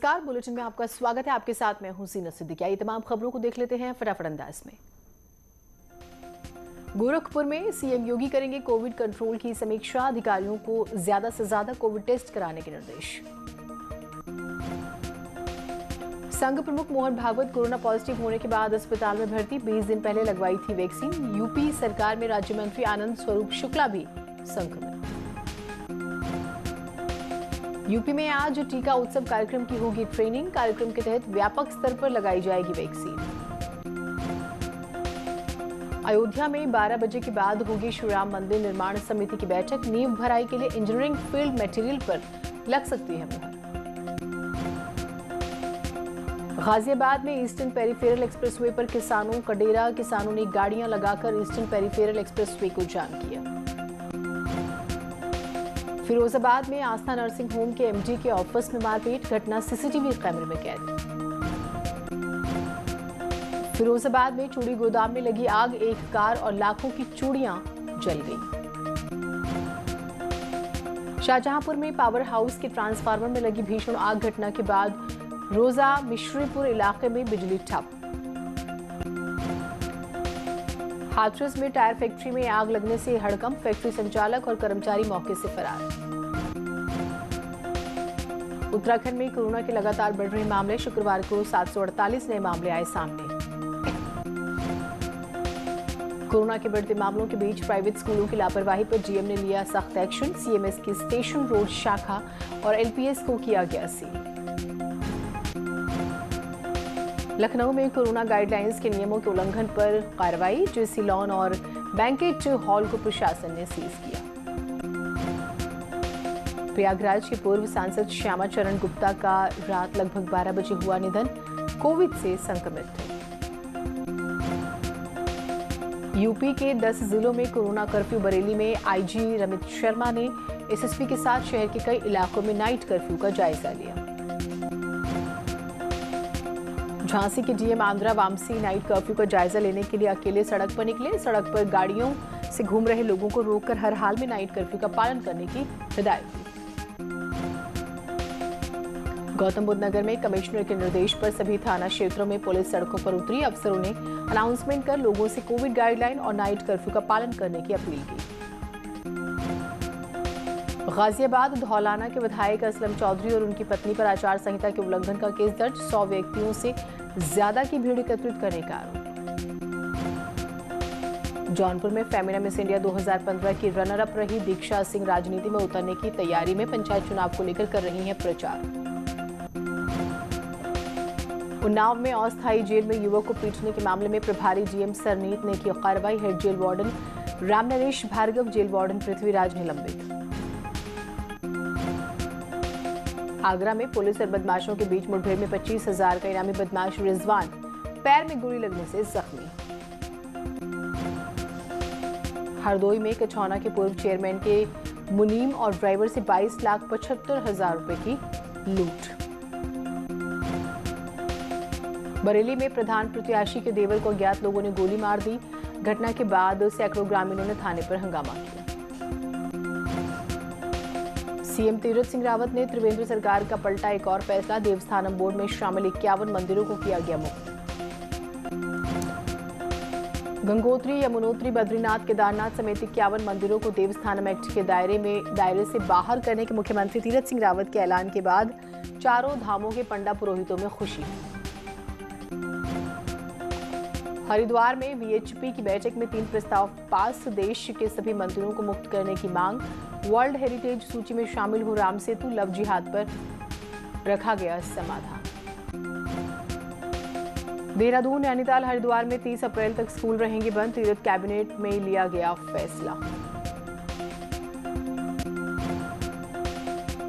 नमस्कार, बुलेटिन में आपका स्वागत है। आपके साथ मैं हूं सीना सिद्दीकी। ये तमाम खबरों को देख लेते हैं फटाफट अंदाज में। गोरखपुर में सीएम योगी करेंगे कोविड कंट्रोल की समीक्षा, अधिकारियों को ज्यादा से ज्यादा कोविड टेस्ट कराने के निर्देश। संघ प्रमुख मोहन भागवत कोरोना पॉजिटिव होने के बाद अस्पताल में भर्ती, 20 दिन पहले लगवाई थी वैक्सीन। यूपी सरकार में राज्य मंत्री आनंद स्वरूप शुक्ला भी संक्रमित। यूपी में आज टीका उत्सव कार्यक्रम की होगी ट्रेनिंग, कार्यक्रम के तहत व्यापक स्तर पर लगाई जाएगी वैक्सीन। अयोध्या में 12 बजे के बाद होगी श्री राम मंदिर निर्माण समिति की बैठक, नींव भराई के लिए इंजीनियरिंग फील्ड मटेरियल पर लग सकती है मुहर। गाजियाबाद में ईस्टर्न पेरिफेरल एक्सप्रेसवे पर किसानों का डेरा, किसानों ने गाड़ियां लगाकर ईस्टर्न पेरिफेरल एक्सप्रेसवे को जाम किया। फिरोजाबाद में आस्था नर्सिंग होम के एमडी के ऑफिस में मारपीट, घटना सीसीटीवी कैमरे में कैद। फिरोजाबाद में चूड़ी गोदाम में लगी आग, एक कार और लाखों की चूड़ियां जल गई। शाहजहांपुर में पावर हाउस के ट्रांसफार्मर में लगी भीषण आग, घटना के बाद रोजा मिश्रीपुर इलाके में बिजली ठप। हाथरस में टायर फैक्ट्री में आग लगने से हड़कंप, फैक्ट्री संचालक और कर्मचारी मौके से फरार। उत्तराखंड में कोरोना के लगातार बढ़ रहे मामले, शुक्रवार को 748 नए मामले आए सामने। कोरोना के बढ़ते मामलों के बीच प्राइवेट स्कूलों की लापरवाही पर डीएम ने लिया सख्त एक्शन, सीएमएस की स्टेशन रोड शाखा और एलपीएस को किया गया सील। लखनऊ में कोरोना गाइडलाइंस के नियमों के उल्लंघन पर कार्रवाई, जेसी लॉन और बैंकेट हॉल को प्रशासन ने सीज किया। प्रयागराज के पूर्व सांसद श्यामा चरण गुप्ता का रात लगभग 12 बजे हुआ निधन, कोविड से संक्रमित थे। यूपी के 10 जिलों में कोरोना कर्फ्यू, बरेली में आईजी रमित शर्मा ने एसएसपी के साथ शहर के कई इलाकों में नाइट कर्फ्यू का जायजा लिया। झांसी के DM Andhra Vamsi night curfew का जायजा लेने के लिए अकेले सड़क पर निकले, सड़क पर गाड़ियों से घूम रहे लोगों को रोककर हर हाल में नाइट कर्फ्यू का पालन करने की हिदायत दी। गौतम बुद्ध नगर में कमिश्नर के निर्देश पर सभी थाना क्षेत्रों में पुलिस सड़कों पर उतरी, अफसरों ने अनाउंसमेंट कर लोगों से कोविड गाइडलाइन और नाइट कर्फ्यू का पालन करने की अपील की। गाजियाबाद धौलाना के विधायक असलम चौधरी और उनकी पत्नी पर आचार संहिता के उल्लंघन का केस दर्ज, 100 व्यक्तियों से ज्यादा की भीड़ एकत्रित करने का आरोप। जौनपुर में फेमिना मिस इंडिया 2015 की रनर अप रही दीक्षा सिंह राजनीति में उतरने की तैयारी में, पंचायत चुनाव को लेकर कर रही हैं प्रचार। उन्नाव में अस्थायी जेल में युवक को पीटने के मामले में प्रभारी डीएम सरनीत ने की कार्रवाई, head jail warden Ramnaresh Bhargava, jail warden Prithviraj निलंबित। आगरा में पुलिस और बदमाशों के बीच मुठभेड़ में 25,000 का इनामी बदमाश रिजवान पैर में गोली लगने से जख्मी। हरदोई में कछौना के पूर्व चेयरमैन के मुनीम और ड्राइवर से 22,75,000 रुपए की लूट। बरेली में प्रधान प्रत्याशी के देवर को अज्ञात लोगों ने गोली मार दी, घटना के बाद सैकड़ों ग्रामीणों ने थाने पर हंगामा किया। सीएम तीरथ सिंह रावत ने त्रिवेंद्र सरकार का पलटा एक और फैसला, देवस्थानम बोर्ड में शामिल 51 मंदिरों को किया गया मुक्त। गंगोत्री, यमुनोत्री, बद्रीनाथ, केदारनाथ समेत 51 मंदिरों को देवस्थानम एक्ट के दायरे से बाहर करने के मुख्यमंत्री तीरथ सिंह रावत के ऐलान के बाद चारों धामों के पंडा पुरोहितों में खुशी। हरिद्वार में वीएचपी की बैठक में 3 प्रस्ताव पास, देश के सभी मंदिरों को मुक्त करने की मांग। वर्ल्ड हेरिटेज सूची में शामिल हो राम सेतु, लव जिहाद पर रखा गया समाधान। देहरादून, नैनीताल, हरिद्वार में 30 अप्रैल तक स्कूल रहेंगे बंद, तीर्थ कैबिनेट में लिया गया फैसला।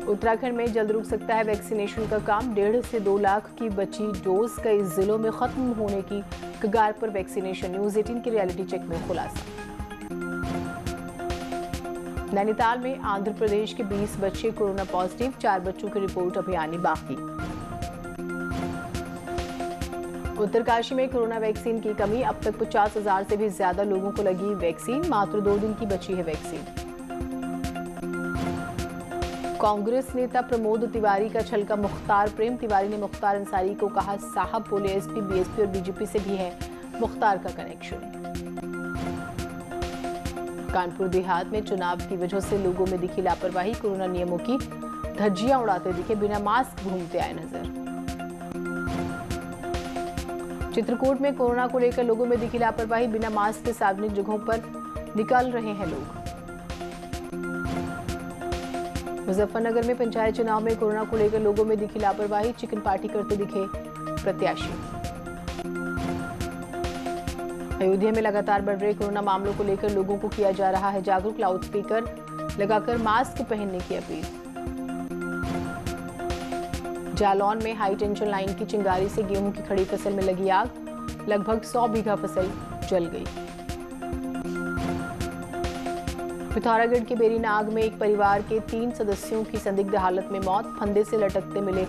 उत्तराखंड में जल्द रुक सकता है वैक्सीनेशन का काम, 1.5 से 2 लाख की बची डोज कई जिलों में खत्म होने की कगार पर वैक्सीनेशन, न्यूज 18 के रियलिटी चेक में खुलासा। नैनीताल में आंध्र प्रदेश के 20 बच्चे कोरोना पॉजिटिव, 4 बच्चों की रिपोर्ट अभी आनी बाकी। उत्तरकाशी में कोरोना वैक्सीन की कमी, अब तक 50,000 से भी ज्यादा लोगों को लगी वैक्सीन, मात्र 2 दिन की बची है वैक्सीन। कांग्रेस नेता प्रमोद तिवारी का छलका मुख्तार प्रेम तिवारी ने मुख्तार अंसारी को कहा, साहब बोले एसपी, बीएसपी और बीजेपी से भी है मुख्तार का कनेक्शन। कानपुर देहात में चुनाव की वजह से लोगों में दिखी लापरवाही, कोरोना नियमों की धज्जियां उड़ाते दिखे, बिना मास्क घूमते आए नजर। चित्रकूट में कोरोना को लेकर लोगों में दिखी लापरवाही, बिना मास्क के सार्वजनिक जगहों पर निकल रहे हैं लोग। मुजफ्फरनगर में पंचायत चुनाव में कोरोना को लेकर लोगों में दिखी लापरवाही, चिकन पार्टी करते दिखे प्रत्याशी। अयोध्या में लगातार बढ़ रहे कोरोना मामलों को लेकर लोगों को किया जा रहा है जागरूक, लाउड स्पीकर लगाकर मास्क पहनने की अपील। जालौन में हाई टेंशन लाइन की चिंगारी से गेहूं की खड़ी फसल में लगी आग, लगभग 100 बीघा फसल जल गई। पिथौरागढ़ के बेरीनाग में एक परिवार के 3 सदस्यों की संदिग्ध हालत में मौत, फंदे से लटकते मिले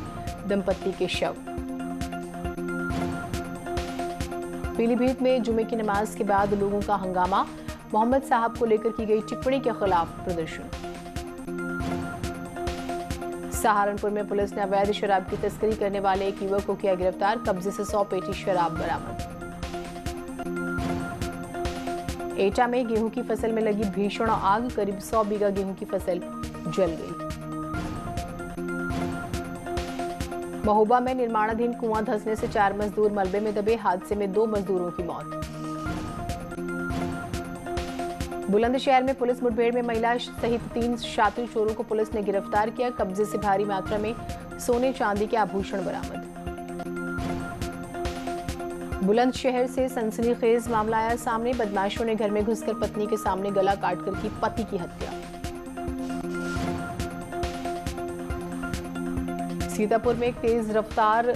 दंपत्ति के शव। पीलीभीत में जुमे की नमाज के बाद लोगों का हंगामा, मोहम्मद साहब को लेकर की गई टिप्पणी के खिलाफ प्रदर्शन। सहारनपुर में पुलिस ने अवैध शराब की तस्करी करने वाले एक युवक को किया गिरफ्तार, कब्जे से 100 पेटी शराब बरामद। एटा में गेहूं की फसल में लगी भीषण आग, करीब 100 बीघा गेहूं की फसल जल गई। महोबा में निर्माणाधीन कुआं धंसने से 4 मजदूर मलबे में दबे, हादसे में 2 मजदूरों की मौत। बुलंदशहर में पुलिस मुठभेड़ में महिला सहित 3 शातिर चोरों को पुलिस ने गिरफ्तार किया, कब्जे से भारी मात्रा में सोने चांदी के आभूषण बरामद। बुलंदशहर से सनसनीखेज मामला आया सामने, बदमाशों ने घर में घुसकर पत्नी के सामने गला काटकर की पति की हत्या। सीतापुर में एक तेज रफ्तार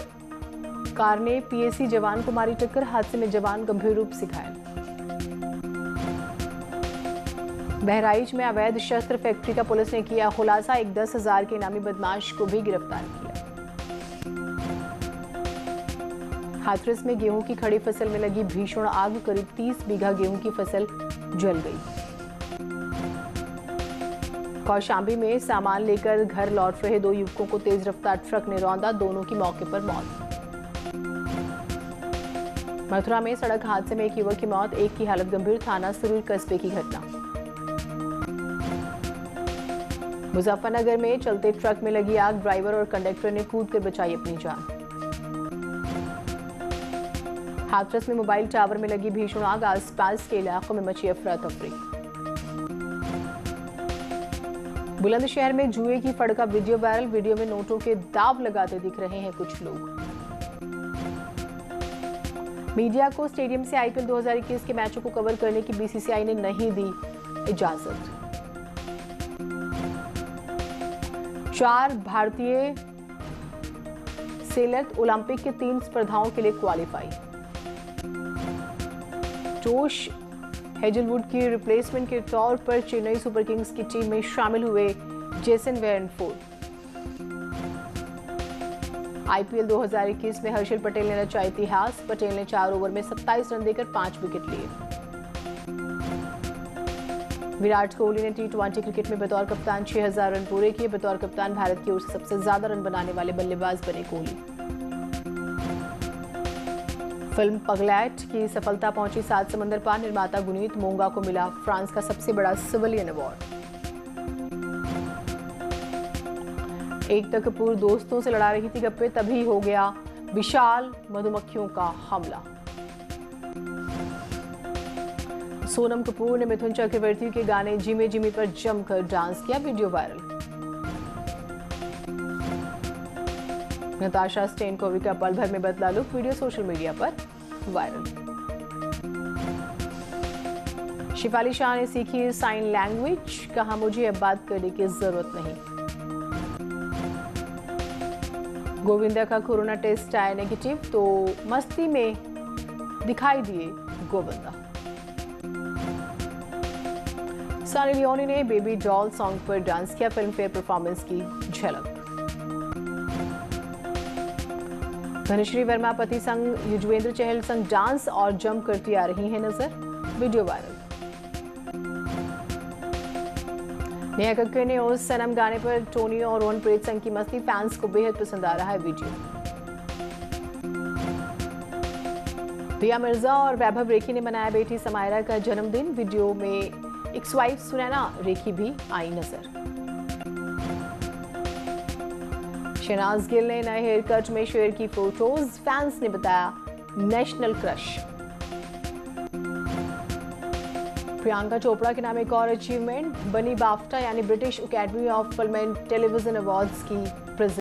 कार ने पीएसी जवान को मारी टक्कर, हादसे में जवान गंभीर रूप से घायल। बहराइच में अवैध शस्त्र फैक्ट्री का पुलिस ने किया खुलासा, एक 10,000 के इनामी बदमाश को भी गिरफ्तार किया। हाथरस में गेहूं की खड़ी फसल में लगी भीषण आग, करीब 30 बीघा गेहूं की फसल जल गई। कौशाम्बी में सामान लेकर घर लौट रहे 2 युवकों को तेज रफ्तार ट्रक ने रौंदा, दोनों की मौके पर मौत। मथुरा में सड़क हादसे में एक युवक की मौत, एक की हालत गंभीर, थाना सुरूर कस्बे की घटना। मुजफ्फरनगर में चलते ट्रक में लगी आग, ड्राइवर और कंडक्टर ने कूदकर बचाई अपनी जान। हाथरस में मोबाइल टावर में लगी भीषण आग, आसपास के इलाकों में मची अफरा तफरी। बुलंदशहर में जुए की फड़ का वीडियो वायरल, वीडियो में नोटों के दाव लगाते दिख रहे हैं कुछ लोग। मीडिया को स्टेडियम से आईपीएल 2021 के मैचों को कवर करने की बीसीसीआई ने नहीं दी इजाजत। 4 भारतीय सेलर ओलंपिक के 3 स्पर्धाओं के लिए क्वालिफाई। जोश हेजलवुड की रिप्लेसमेंट के तौर पर चेन्नई सुपर किंग्स की टीम में शामिल हुए जेसन वेरनफोर्ड। आईपीएल 2021 में हर्षल पटेल ने रचा इतिहास, पटेल ने 4 ओवर में 27 रन देकर 5 विकेट लिए। विराट कोहली ने टी20 क्रिकेट में बतौर कप्तान 6000 रन पूरे किए, बतौर कप्तान भारत की ओर से सबसे ज्यादा रन बनाने वाले बल्लेबाज बने कोहली। फिल्म पगलैट की सफलता पहुंची 7 समंदर पार, निर्माता गुनीत मोंगा को मिला फ्रांस का सबसे बड़ा सिविलियन अवार्ड। एकता कपूर दोस्तों से लड़ा रही थी गप्पे, तभी हो गया विशाल मधुमक्खियों का हमला। सोनम कपूर ने मिथुन चक्रवर्ती के गाने जिमे जिमी पर जमकर डांस किया, वीडियो वायरल। नताशा स्टेनकोविक का पल भर में बदला लुक, वीडियो सोशल मीडिया पर वायरल। शिफाली शाह ने सीखी साइन लैंग्वेज, कहा मुझे अब बात करने की जरूरत नहीं। गोविंदा का कोरोना टेस्ट आया नेगेटिव, तो मस्ती में दिखाई दिए गोविंदा। सनी लियोनी ने बेबी डॉल सॉन्ग पर डांस किया, फिल्म फेयर परफॉर्मेंस की झलक। धनश्री वर्मा पति संग युजवेंद्र चहल संग डांस और जम करती आ रही हैं नजर, वीडियो वायरल। नेहा कक्कड़ ने उस सनम गाने पर टोनी और रोहनप्रीत सिंह की मस्ती, फैंस को बेहद पसंद आ रहा है वीडियो। दिया मिर्जा और वैभव रेखी ने मनाया बेटी समायरा का जन्मदिन। वीडियो में एक्स वाइफ सुनैना रेखी भी आई नजर। शहनाज गिल ने नए हेयर कट में शेयर की फोटोज, फैंस ने बताया नेशनल क्रश। प्रियंका चोपड़ा के नाम एक और अचीवमेंट बनी, बाफ्टा यानी British academy of film and television awards की